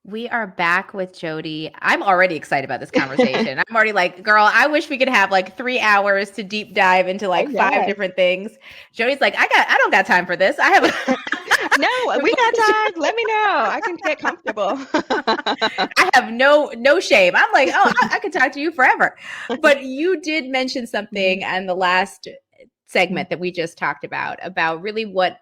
We are back with Jodie. I'm already excited about this conversation. I'm already like, girl, I wish we could have like 3 hours to deep dive into Oh, like five yes. different things. Jodie's like, I don't got time for this. I have No, we got time. Let me know. I can get comfortable. I have no shame. I'm like, oh, I could talk to you forever. But you did mention something Mhm, and the last mhm, segment that we just talked about really what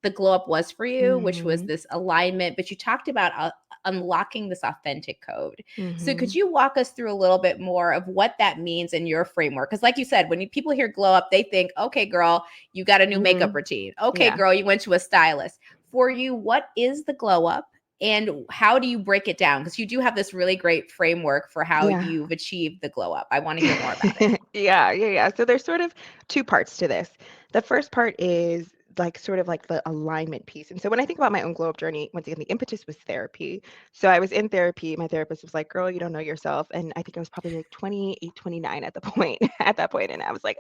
the glow up was for you, which was mhm, this alignment, but you talked about unlocking this authentic code. So could mhm, you walk us through a little bit more of what that means in your framework? Because like you said, when people hear glow up, they think, okay, girl, you got a new makeup mhm. routine. Okay, Yeah. girl, you went to a stylist. For you, what is the glow up? And how do you break it down? Because you do have this really great framework for how Yeah. you've achieved the glow up. I want to hear more about it. Yeah. So there's sort of two parts to this. The first part is like sort of like the alignment piece. And so when I think about my own glow up journey, once again, the impetus was therapy. So I was in therapy. My therapist was like, "Girl, you don't know yourself." And I think I was probably like 28, 29 at the point, at that point. And I was like,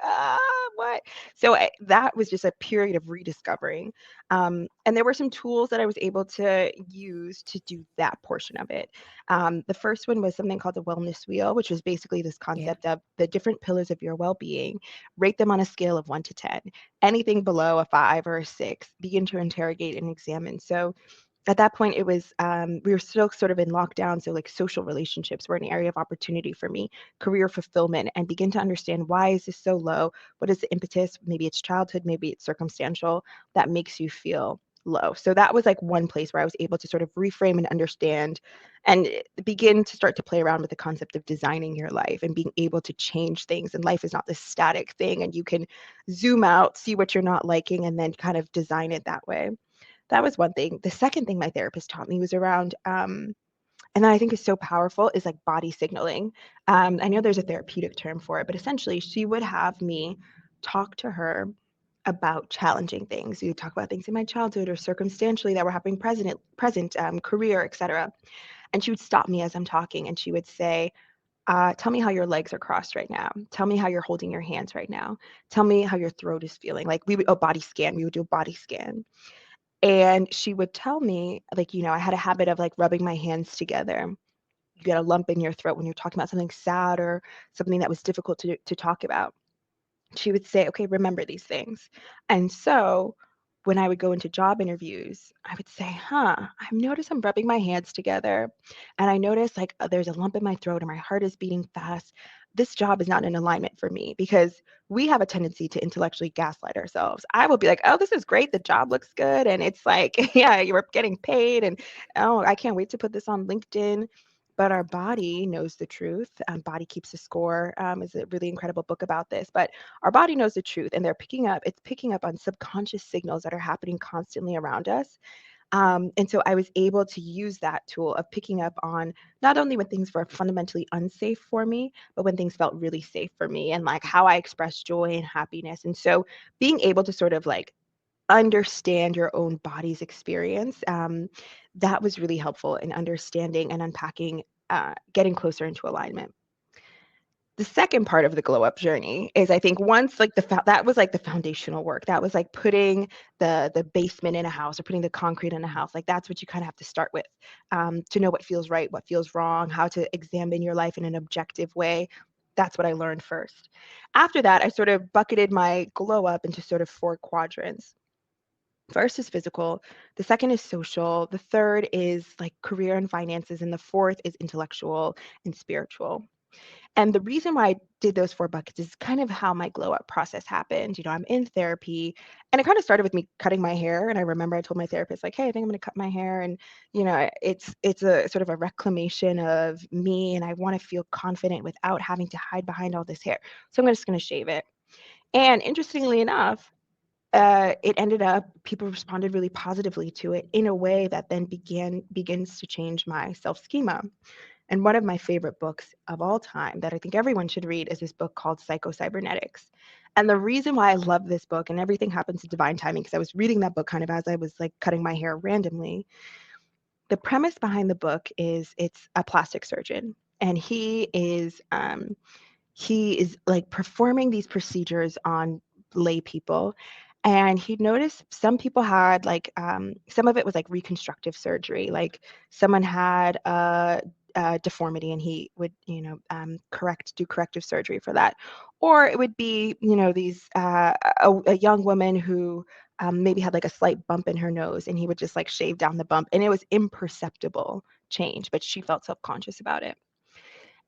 what? So that was just a period of rediscovering. And there were some tools that I was able to use to do that portion of it. The first one was something called the wellness wheel, which was basically this Yeah. concept of the different pillars of your well being, rate them on a scale of 1 to 10. Anything below a 5 or a 6, begin to interrogate and examine. So at that point, it was, we were still sort of in lockdown. So, like, social relationships were an area of opportunity for me, career fulfillment, and begin to understand why is this so low? What is the impetus? Maybe it's childhood, maybe it's circumstantial that makes you feel low. So that was like one place where I was able to sort of reframe and understand and begin to start to play around with the concept of designing your life and being able to change things. And life is not this static thing, and you can zoom out, see what you're not liking, and then kind of design it that way. That was one thing. The second thing my therapist taught me was around, and that I think is so powerful, is like body signaling. I know there's a therapeutic term for it, but essentially, she would have me talk to her about challenging things. We would talk about things in my childhood or circumstantially that were happening present, career, etc. And she would stop me as I'm talking, and she would say, "Tell me how your legs are crossed right now. Tell me how you're holding your hands right now. Tell me how your throat is feeling." Like we would, oh, body scan. We would do a body scan. And she would tell me, like, I had a habit of like rubbing my hands together. You get a lump in your throat when you're talking about something sad or something that was difficult to talk about. She would say, "Okay, remember these things." And so when I would go into job interviews, I would say, I've noticed I'm rubbing my hands together. And I notice like there's a lump in my throat and my heart is beating fast. This job is not in alignment for me because we have a tendency to intellectually gaslight ourselves. I will be like, "Oh, this is great. The job looks good." And it's like, yeah, you're getting paid. And oh, I can't wait to put this on LinkedIn. But our body knows the truth. Body Keeps a Score is a really incredible book about this. But our body knows the truth, and it's picking up on subconscious signals that are happening constantly around us. And so I was able to use that tool of picking up on not only when things were fundamentally unsafe for me, but when things felt really safe for me and like how I express joy and happiness. And so being able to sort of like understand your own body's experience, that was really helpful in understanding and unpacking, getting closer into alignment. The second part of the glow up journey is, I think, once like that was like the foundational work. That was like putting the basement in a house or putting the concrete in a house. Like that's what you kind of have to start with, to know what feels right, what feels wrong, how to examine your life in an objective way. That's what I learned first. After that, I sort of bucketed my glow up into sort of 4 quadrants. First is physical, the second is social, the third is like career and finances, and the fourth is intellectual and spiritual. And the reason why I did those 4 buckets is kind of how my glow up process happened. I'm in therapy, and it kind of started with me cutting my hair. And I remember I told my therapist, like, "Hey, I think I'm going to cut my hair." And it's a sort of a reclamation of me, and I want to feel confident without having to hide behind all this hair. So I'm just going to shave it. And interestingly enough, it ended up people responded really positively to it in a way that then begins to change my self schema. And one of my favorite books of all time that I think everyone should read is this book called Psycho-Cybernetics. And the reason why I love this book, and everything happens in divine timing, because I was reading that book kind of as I was like cutting my hair randomly. The premise behind the book is it's a plastic surgeon, and he is like performing these procedures on lay people, And he noticed some people had like some of it was like reconstructive surgery, like someone had a deformity and he would do corrective surgery for that, or it would be these a young woman who maybe had like a slight bump in her nose and he would just like shave down the bump and it was imperceptible change, but she felt self-conscious about it.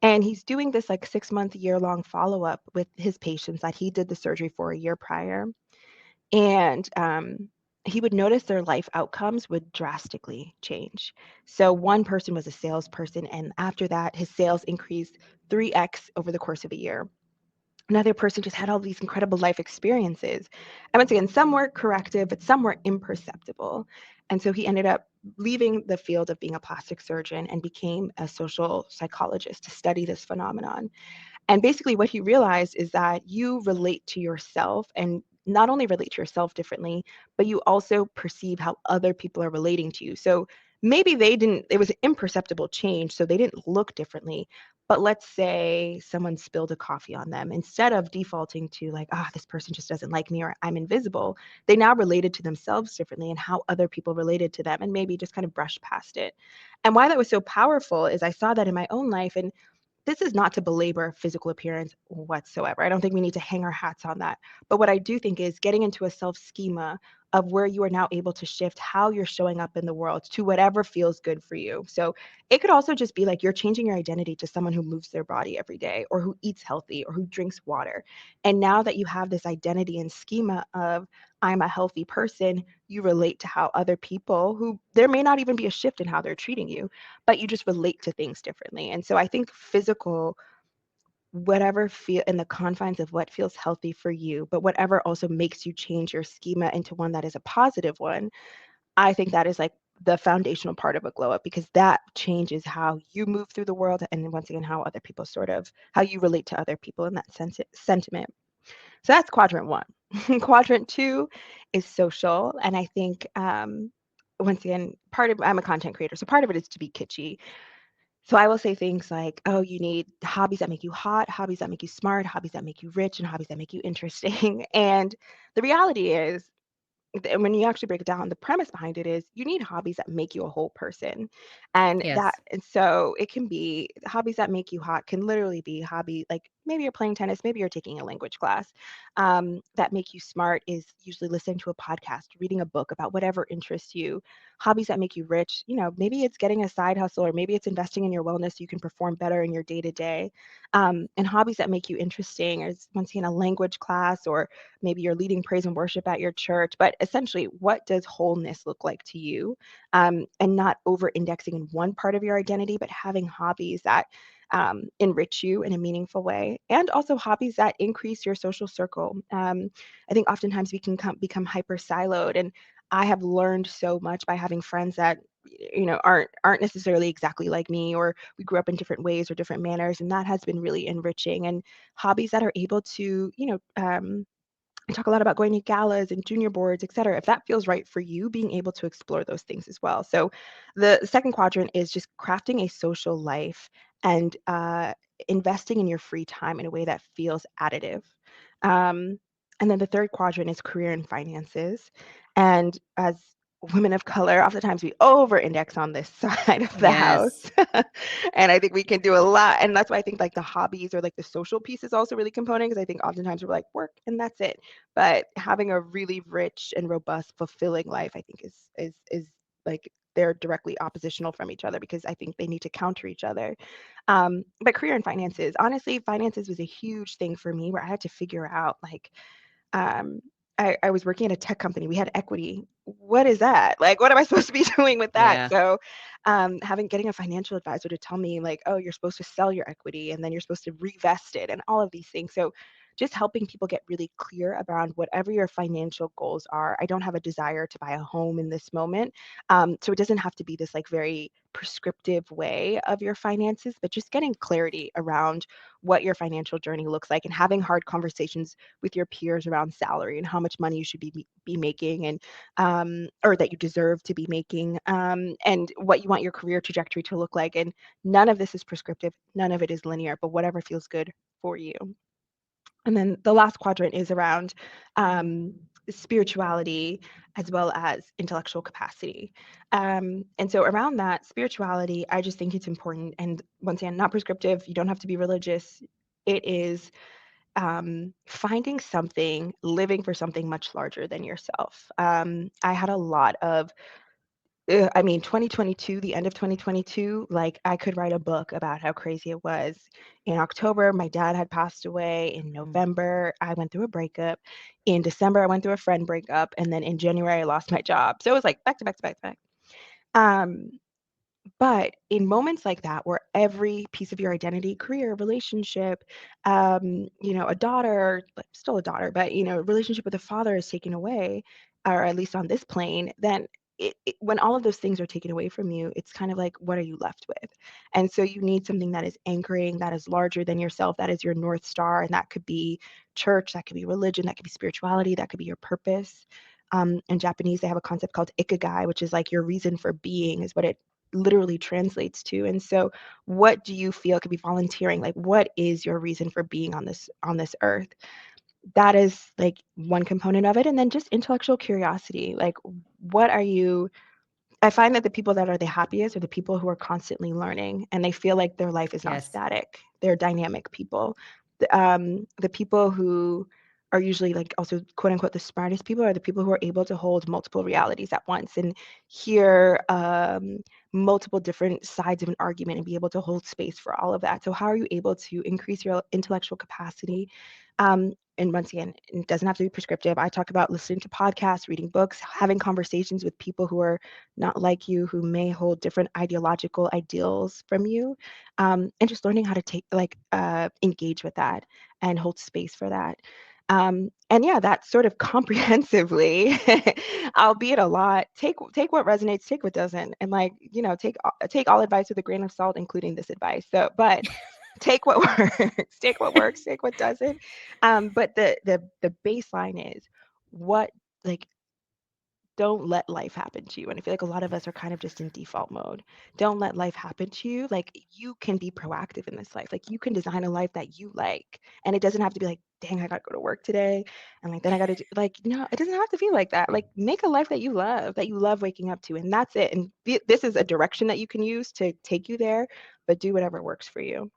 And he's doing this like 6 month, year-long follow-up with his patients that he did the surgery for a year prior. And he would notice their life outcomes would drastically change. So one person was a salesperson, and after that, his sales increased 3x over the course of a year. Another person just had all these incredible life experiences. And once again, some were corrective, but some were imperceptible. And so he ended up leaving the field of being a plastic surgeon and became a social psychologist to study this phenomenon. And basically, what he realized is that you relate to yourself and not only relate to yourself differently, but you also perceive how other people are relating to you. So maybe they didn't, it was an imperceptible change, so they didn't look differently. But let's say someone spilled a coffee on them. Instead of defaulting to like, ah, this person just doesn't like me or I'm invisible, they now related to themselves differently and how other people related to them and maybe just kind of brushed past it. And why that was so powerful is I saw that in my own life. And this is not to belabor physical appearance whatsoever. I don't think we need to hang our hats on that. But what I do think is getting into a self schema of where you are now able to shift how you're showing up in the world to whatever feels good for you. So it could also just be like you're changing your identity to someone who moves their body every day or who eats healthy or who drinks water. And now that you have this identity and schema of I'm a healthy person, you relate to how other people who there may not even be a shift in how they're treating you, but you just relate to things differently. And so I think physical, whatever feel in the confines of what feels healthy for you, but whatever also makes you change your schema into one that is a positive one, I think that is like the foundational part of a glow up because that changes how you move through the world and once again how other people sort of how you relate to other people in that sentiment. So that's quadrant one. Quadrant two is social. And I think once again, part of I'm a content creator, so part of it is to be kitschy. So I will say things like, oh, you need hobbies that make you hot, hobbies that make you smart, hobbies that make you rich, and hobbies that make you interesting. And the reality is, and when you actually break it down, the premise behind it is you need hobbies that make you a whole person. Yes. And so it can be hobbies that make you hot can literally be hobby like maybe you're playing tennis, maybe you're taking a language class. That make you smart is usually listening to a podcast, reading a book about whatever interests you. Hobbies that make you rich, maybe it's getting a side hustle or maybe it's investing in your wellness so you can perform better in your day to day. And hobbies that make you interesting is once again a language class or maybe you're leading praise and worship at your church, but essentially, what does wholeness look like to you? And not over indexing in one part of your identity, but having hobbies that enrich you in a meaningful way, and also hobbies that increase your social circle. I think oftentimes we can become hyper siloed, and I have learned so much by having friends that aren't necessarily exactly like me or we grew up in different ways or different manners, and that has been really enriching. And hobbies that are able to I talk a lot about going to galas and junior boards, et cetera. If that feels right for you, being able to explore those things as well. So the second quadrant is just crafting a social life and investing in your free time in a way that feels additive. Um, and then the third quadrant is career and finances. And as women of color, oftentimes we over index on this side of the Yes. house. And I think we can do a lot. And that's why I think like the hobbies or like the social piece is also really component because I think oftentimes we're like work and that's it. But having a really rich and robust, fulfilling life, I think is like they're directly oppositional from each other because I think they need to counter each other. But career and finances, honestly, finances was a huge thing for me where I had to figure out like um, I was working at a tech company. We had equity. What is that? Like, what am I supposed to be doing with that? Yeah. So, getting a financial advisor to tell me, like, oh, you're supposed to sell your equity and then you're supposed to revest it and all of these things. So, just helping people get really clear around whatever your financial goals are. I don't have a desire to buy a home in this moment. So, it doesn't have to be this like very prescriptive way of your finances, but just getting clarity around what your financial journey looks like and having hard conversations with your peers around salary and how much money you should be making and or that you deserve to be making and what you want your career trajectory to look like. And none of this is prescriptive, none of it is linear, but whatever feels good for you. And then the last quadrant is around spirituality as well as intellectual capacity. And so around that spirituality, I just think it's important. And once again, not prescriptive. You don't have to be religious. It is finding something, living for something much larger than yourself. I had a lot of, I mean, 2022, the end of 2022, like I could write a book about how crazy it was. In October, my dad had passed away. In November, I went through a breakup. In December, I went through a friend breakup. And then in January, I lost my job. So it was like back to back to back to back. Um, but in moments like that, where every piece of your identity, career, relationship, a daughter, like still a daughter, but relationship with a father is taken away, or at least on this plane, then when all of those things are taken away from you, it's kind of like, what are you left with? And so you need something that is anchoring, that is larger than yourself, that is your North Star. And that could be church, that could be religion, that could be spirituality, that could be your purpose. In Japanese, they have a concept called ikigai, which is like your reason for being, is what it literally translates to. And so what do you feel? It could be volunteering, like what is your reason for being on this earth? That is like one component of it. And then just intellectual curiosity, like what are you, I find that the people that are the happiest are the people who are constantly learning, and they feel like their life is not Yes. static. They're dynamic people. The people who are usually like also quote unquote the smartest people are the people who are able to hold multiple realities at once and hear multiple different sides of an argument and be able to hold space for all of that. So how are you able to increase your intellectual capacity? And once again, it doesn't have to be prescriptive. I talk about listening to podcasts, reading books, having conversations with people who are not like you, who may hold different ideological ideals from you, and just learning how to engage with that and hold space for that. And yeah, that sort of comprehensively, albeit a lot, take what resonates, take what doesn't, and take all advice with a grain of salt, including this advice. So, but take what works, take what doesn't. But the baseline is what, like, don't let life happen to you. And I feel like a lot of us are kind of just in default mode. Don't let life happen to you. Like, you can be proactive in this life. Like, you can design a life that you like. And it doesn't have to be like, dang, I got to go to work today. And like, then I got to do, like, no, it doesn't have to be like that. Like, make a life that you love waking up to. And that's it. And this is a direction that you can use to take you there, but do whatever works for you.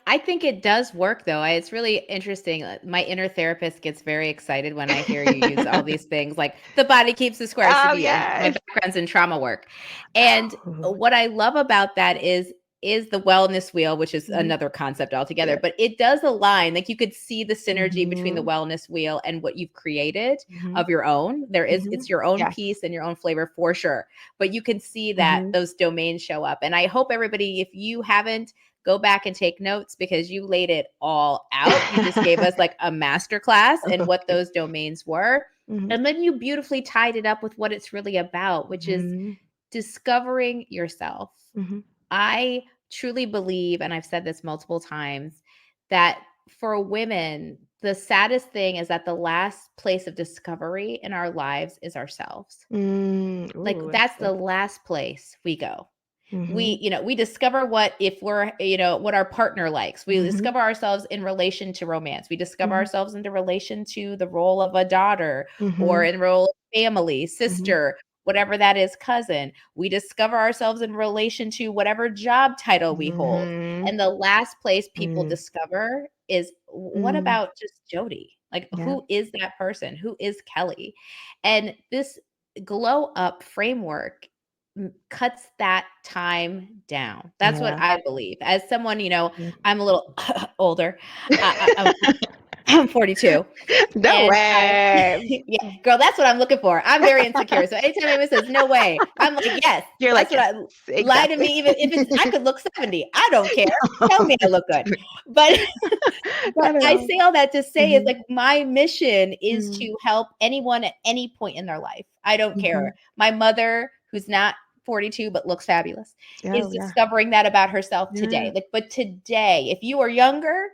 I think it does work though. It's really interesting. My inner therapist gets very excited when I hear you use all these things like the body keeps the score. Oh, My yes. background's in trauma work. And Oh. what I love about that is the wellness wheel, which is Mhm. another concept altogether, Yeah. but it does align. Like you could see the synergy between the Mhm. wellness wheel and what you've created Mhm. of your own. Mhm. It's your own Yes. piece and your own flavor for sure. But you can see that Mhm. those domains show up. And I hope everybody, if you haven't, go back and take notes because you laid it all out. You just gave us like a master class and what those domains were. Mhm. And then you beautifully tied it up with what it's really about, which is Mhm. discovering yourself. Mhm. I truly believe, and I've said this multiple times, that for women, the saddest thing is that the last place of discovery in our lives is ourselves. Like Ooh, that's that's the good. last place we go. Mhm. We discover what if we're what our partner likes. We Mhm. discover ourselves in relation to romance. We discover Mhm. ourselves into relation to the role of a daughter or Mhm. in role of family, Mhm. sister, whatever that is, cousin. We discover ourselves in relation to whatever job title we hold. Mhm. And the last place people Mhm. discover is what Mhm. about just Jodie? Like Yeah. who is that person? Who is Kelley? And this glow up framework cuts that time down. That's what Yeah. I believe. As someone, Yeah. I'm a little older. I'm 42. No And way. yeah, girl, that's what I'm looking for. I'm very insecure. So anytime anyone says no way, I'm like, yes, You're that's like, what yes, I lie to exactly. me. Even if I could look 70, I don't care. Tell me I look good. But but Not at I all. say all that to say is like Mhm. my mission is Mhm. to help anyone at any point in their life. I don't care. Mhm. My mother, who's not 42 but looks fabulous, is Oh, yeah. discovering that about herself Yeah. today. Like, but today, if you are younger,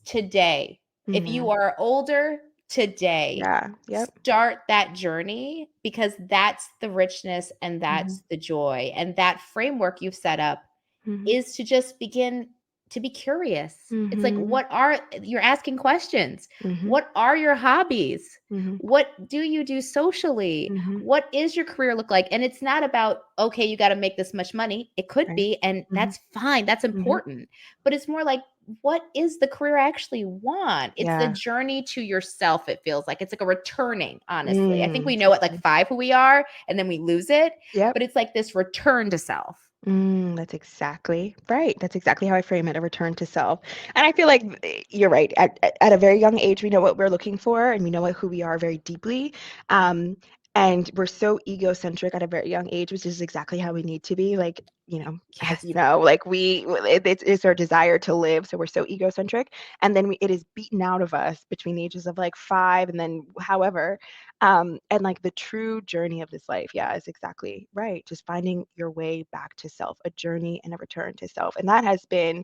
today. If you Mhm. are older, today. Yeah. Yep. Start that journey because that's the richness and Mhm. that's the joy. And that framework you've set up Mhm. is to just begin to be curious. It's like, Mhm. you're asking questions. Mhm. What are your hobbies? Mhm. What do you do socially? Mhm. What is your career look like? And it's not about, okay, you got to make this much money. It could Right. be, and Mhm. that's fine. That's Mhm. important. But it's more like, what is the career I actually want? It's the Yeah. journey to yourself. It feels like it's like a returning, honestly. I think we know at like Okay. 5 who we are, and then we lose it, Yep. but it's like this return to self. That's exactly right. That's exactly how I frame it, a return to self. And I feel like you're right. At a very young age, we know what we're looking for and we know who we are very deeply. Um, and we're so egocentric at a very young age, which is exactly how we need to be. Like, as Yes. you know, like it's our desire to live. So we're so egocentric. And then it is beaten out of us between the ages of like 5 and then however. And like the true journey of this life, yeah, is exactly right. Just finding your way back to self, a journey and a return to self. And that has been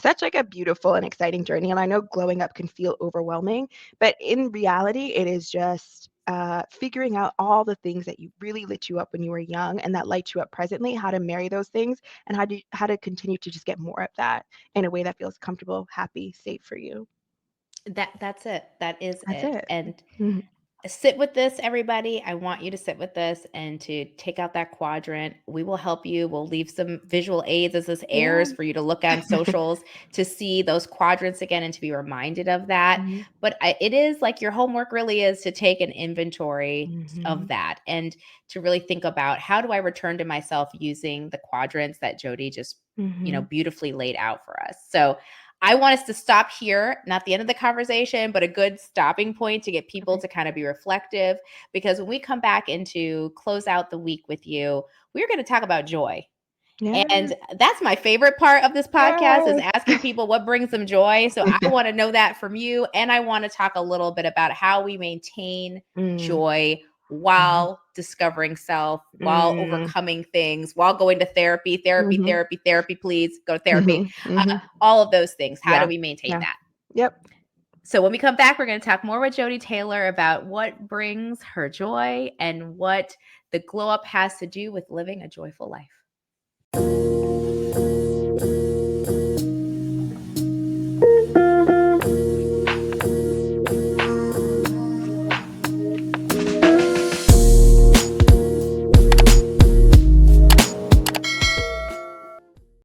such like a beautiful and exciting journey. And I know glowing up can feel overwhelming, but in reality, it is just figuring out all the things that you really lit you up when you were young and that light you up presently, how to marry those things and how to continue to just get more of that in a way that feels comfortable, happy, safe for you. That's it. That is That's it. it. And Mhm. sit with this, everybody. I want you to sit with this and to take out that quadrant. We will help you. We'll leave some visual aids as this Yeah. airs for you to look on socials to see those quadrants again and to be reminded of that. Mhm. But it is like your homework really is to take an inventory of Mhm. that and to really think about, how do I return to myself using the quadrants that Jodie just, Mhm. beautifully laid out for us. So I want us to stop here, not the end of the conversation, but a good stopping point to get people Okay. to kind of be reflective. Because when we come back into close out the week with you, we're going to talk about joy. Yeah. And that's my favorite part of this podcast, is Yes. asking people what brings them joy. So I want to know that from you. And I want to talk a little bit about how we maintain Mm. joy Mhm. while discovering self, while Mm. overcoming things, while going to therapy, therapy, Mhm. therapy, therapy, please go to therapy. Mhm. Mhm. All of those things. How do Yeah. we maintain Yeah. that? Yep. So when we come back, we're going to talk more with Jodie Taylor about what brings her joy and what the glow up has to do with living a joyful life.